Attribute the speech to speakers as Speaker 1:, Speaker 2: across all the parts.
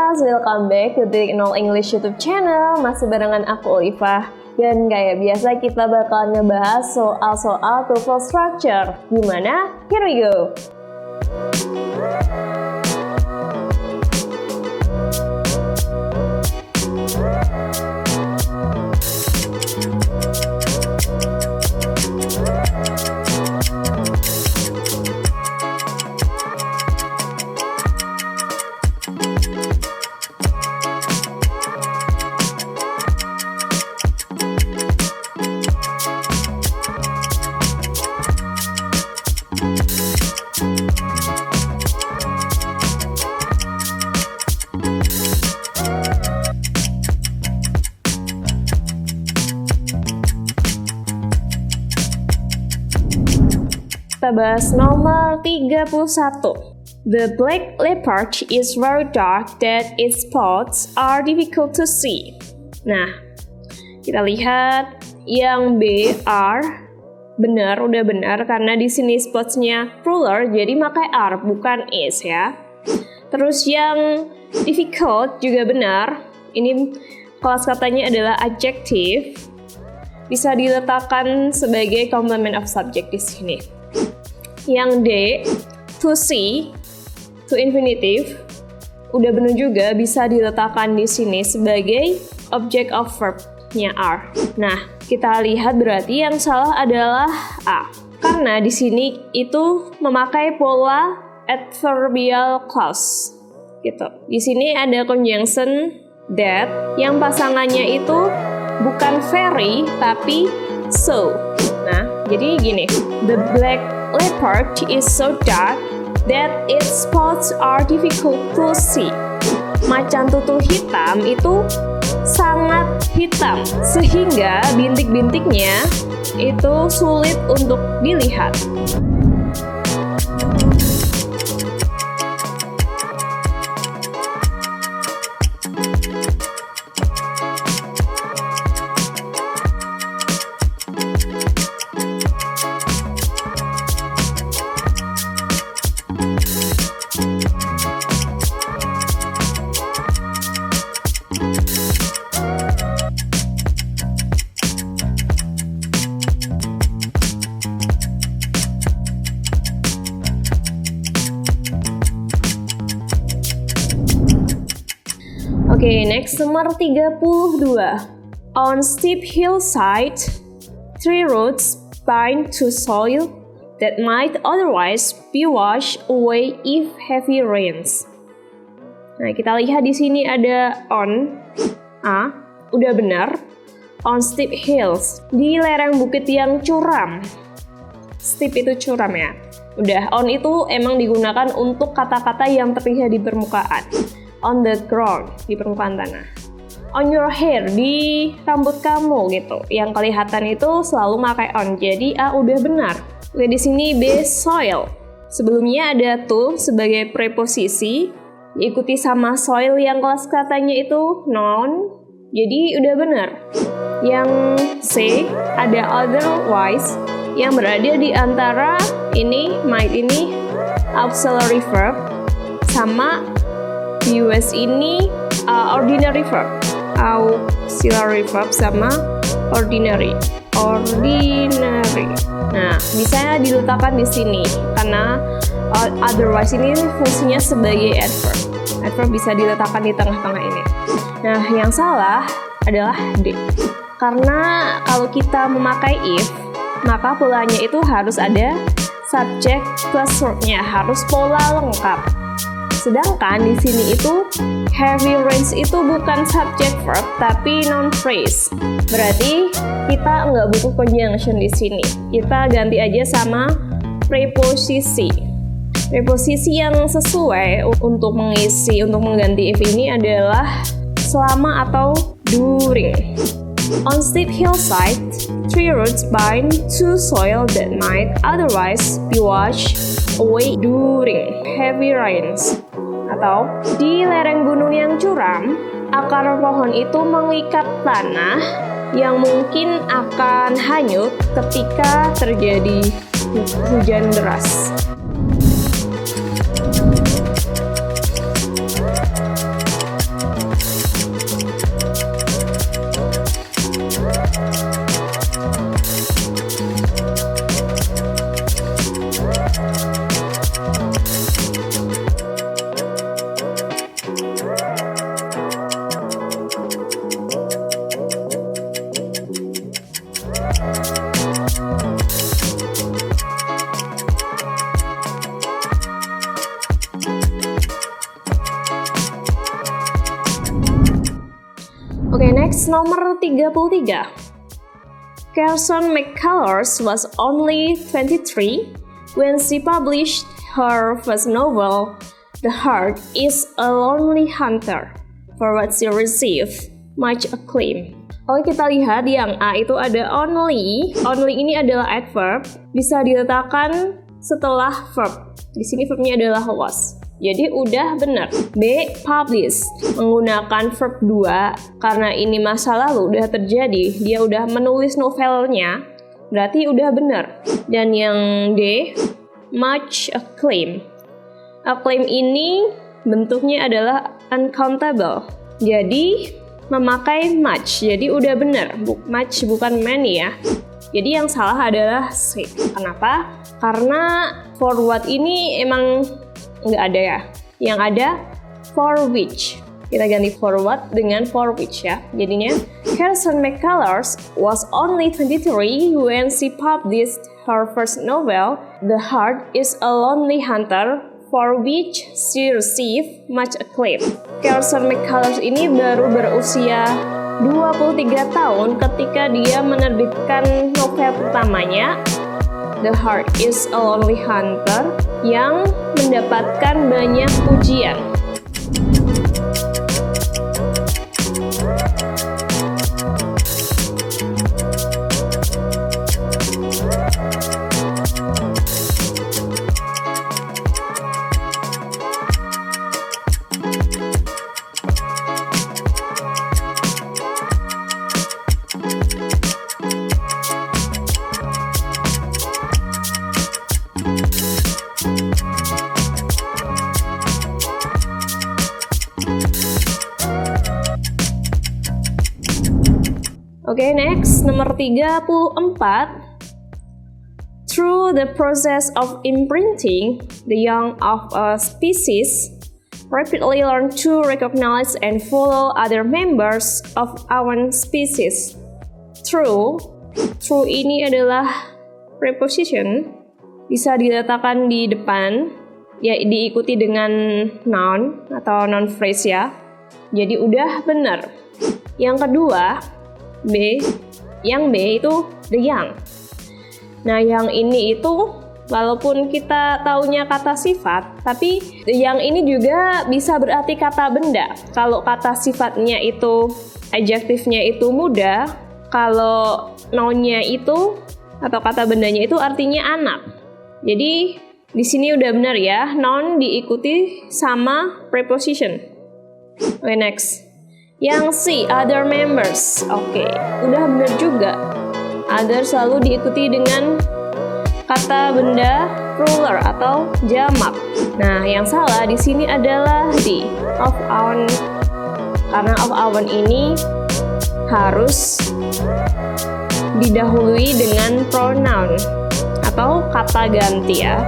Speaker 1: Class, welcome back to Titik Nol English YouTube channel. Masih barengan aku Olivia. Dan kayak biasa kita bakal ngebahas soal-soal TOEFL structure. Gimana? Here we go! Kita bahas nomor 31. The black leopard is very dark that its spots are difficult to see. Nah, kita lihat yang B, R, benar, udah benar karena di sini spotsnya plural jadi pakai are bukan is ya. Terus yang difficult juga benar. Ini kelas katanya adalah adjective. Bisa diletakkan sebagai complement of subject di sini. Yang D, to see, to infinitive, udah benar juga bisa diletakkan di sini sebagai object of verb-nya are. Nah, kita lihat berarti yang salah adalah A. Karena di sini itu memakai pola adverbial clause. Gitu. Di sini ada conjunction that yang pasangannya itu bukan very tapi so. Nah, jadi gini, the black leopard is so dark that its spots are difficult to see. Macan tutul hitam itu sangat hitam sehingga bintik-bintiknya itu sulit untuk dilihat. Oke, next nomor 32. On steep hillside, three roads bind to soil that might otherwise be washed away if heavy rains. Nah, kita lihat di sini ada on, A, udah benar. On steep hills, di lereng bukit yang curam. Steep itu curam ya. Udah, on itu emang digunakan untuk kata-kata yang terlihat di permukaan. On the ground, di permukaan tanah. On your hair, di rambut kamu gitu. Yang kelihatan itu selalu pakai on. Jadi A udah benar. Oke, di sini B, soil. Sebelumnya ada to sebagai preposisi, diikuti sama soil yang kelas katanya itu noun. Jadi udah benar. Yang C, ada otherwise yang berada di antara ini, might ini, auxiliary verb sama US ini ordinary verb, auxiliary verb sama ordinary. Nah, bisa diletakkan di sini karena otherwise ini fungsinya sebagai adverb. Adverb bisa diletakkan di tengah-tengah ini. Nah, yang salah adalah D. Karena kalau kita memakai if, maka polanya itu harus ada subject plus verb-nya, harus pola lengkap. Sedangkan di sini itu heavy rains itu bukan subject verb tapi noun phrase. Berarti kita nggak butuh conjunction di sini. Kita ganti aja sama preposisi. Preposisi yang sesuai untuk mengganti if ini adalah selama atau during. On steep hillside, three roads bind to soil that might otherwise be washed away during heavy rains. Atau di lereng gunung yang curam, akar pohon itu mengikat tanah yang mungkin akan hanyut ketika terjadi hujan deras. Oke, next nomor 33. Kirsten McCullers was only 23 when she published her first novel, The Heart is a Lonely Hunter, for what she received much acclaim. Oke, kita lihat yang A itu ada only. Only ini adalah adverb, bisa diletakkan setelah verb. Di sini verbnya adalah was. Jadi udah benar. B. Publish menggunakan verb 2 karena ini masa lalu udah terjadi. Dia udah menulis novelnya, berarti udah benar. Dan yang D. Much acclaim. Acclaim ini bentuknya adalah uncountable. Jadi memakai much. Jadi udah benar. Much bukan many ya. Jadi yang salah adalah C. Kenapa? Karena for what ini emang nggak ada ya. Yang ada for which. Kita ganti for what dengan for which ya. Jadinya Kirsten McCullers was only 23 when she published her first novel, The Heart is a Lonely Hunter, for which she received much acclaim. Kirsten McCullers ini baru berusia 23 tahun ketika dia menerbitkan novel pertamanya, The Heart is a Lonely Hunter, yang mendapatkan banyak pujian. Oke, next, nomor 34. Through the process of imprinting, the young of a species rapidly learn to recognize and follow other members of our species. Through ini adalah preposition, bisa diletakkan di depan, ya diikuti dengan noun atau noun phrase ya. Jadi udah benar. Yang kedua, B, yang B itu the young. Nah, yang ini itu walaupun kita taunya kata sifat, tapi the young ini juga bisa berarti kata benda. Kalau kata sifatnya itu, adjektifnya itu muda, kalau nounnya itu atau kata bendanya itu artinya anak. Jadi di sini udah benar ya, noun diikuti sama preposition. Oke, next. Yang C, other members. Oke, udah benar juga. Other selalu diikuti dengan kata benda plural atau jamak. Nah, yang salah di sini adalah D, of our. Karena of our ini harus didahului dengan pronoun atau kata ganti ya.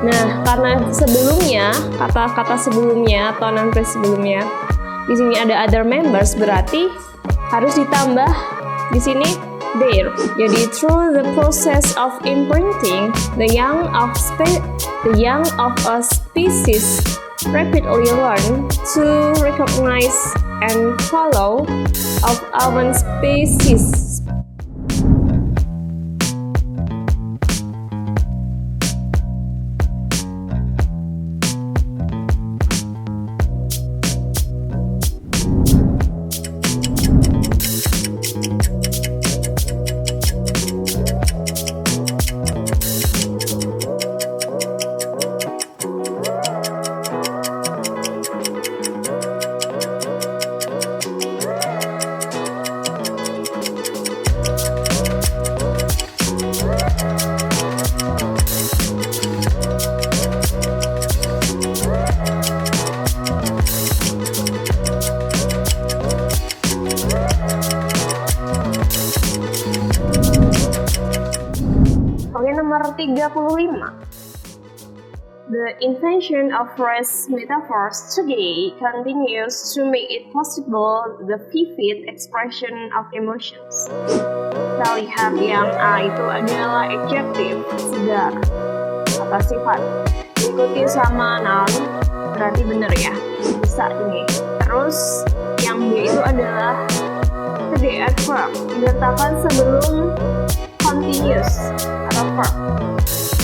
Speaker 1: Nah, karena sebelumnya, kata-kata sebelumnya atau noun phrase sebelumnya di sini ada other members, berarti harus ditambah di sini there. Jadi through the process of imprinting, the young of a species rapidly learn to recognize and follow of our species.
Speaker 2: Nomor 35. The invention of phrase metaphors today continues to make it possible the vivid expression of emotions. Kita lihat yang A itu adalah adjective, segar, kata sifat. Diikuti sama noun, berarti benar ya, bisa ini. Terus yang B itu adalah after the adverb, diletakkan sebelum continuous atau verb.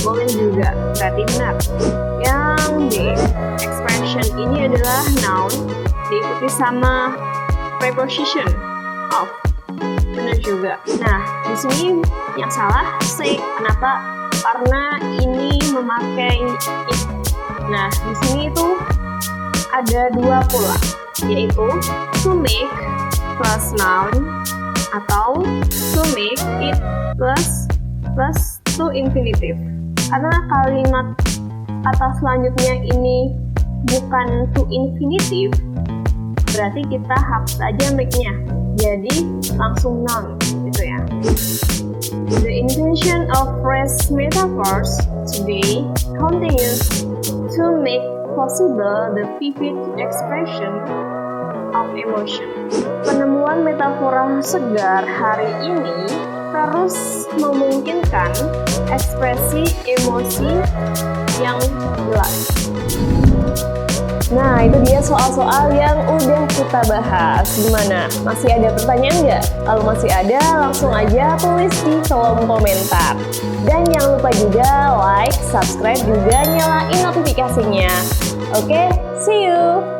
Speaker 2: Boleh juga, berarti benar. Yang B, expression ini adalah noun, diikuti sama preposition of. Benar juga. Nah, di sini yang salah C. Kenapa? Karena ini memakai it. Nah, di sini itu ada dua pula, yaitu to make plus noun atau to make it plus to infinitive. Karena kalimat kata selanjutnya ini bukan to infinitive, berarti kita hapus aja make-nya, jadi langsung noun gitu ya. The invention of phrase metaphors today continues to make possible the vivid expression of emotion. Penemuan metafora segar hari ini terus memungkinkan ekspresi emosi yang jelas.
Speaker 1: Nah, itu dia soal-soal yang udah kita bahas. Gimana? Masih ada pertanyaan nggak? Kalau masih ada, langsung aja tulis di kolom komentar. Dan jangan lupa juga like, subscribe, juga nyalain notifikasinya. Oke, see you!